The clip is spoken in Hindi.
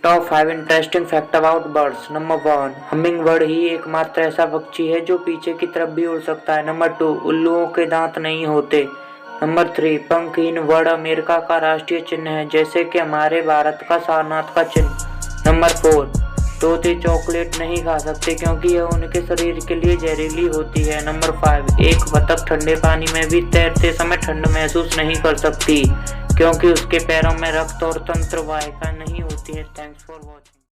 Top 5 interesting fact about birds. Number 1, hummingbird ही एकमात्र ऐसा पक्षी है जो पीछे की तरफ भी उड़ सकता है। नंबर 2, उल्लुओं के दांत नहीं होते। नंबर 3, पंखहीन बर्ड अमेरिका का राष्ट्रीय चिन्ह है, जैसे कि हमारे भारत का सारनाथ का चिन्ह। नंबर 4, तोते चॉकलेट नहीं खा सकते क्योंकि यह उनके शरीर के लिए जहरीली होती है। नंबर 5, एक बतख ठंडे पानी में भी तैरते समय ठंड महसूस नहीं कर सकती क्योंकि उसके पैरों में रक्त और तंत्र वाहिका नहीं होती है। Thanks for watching.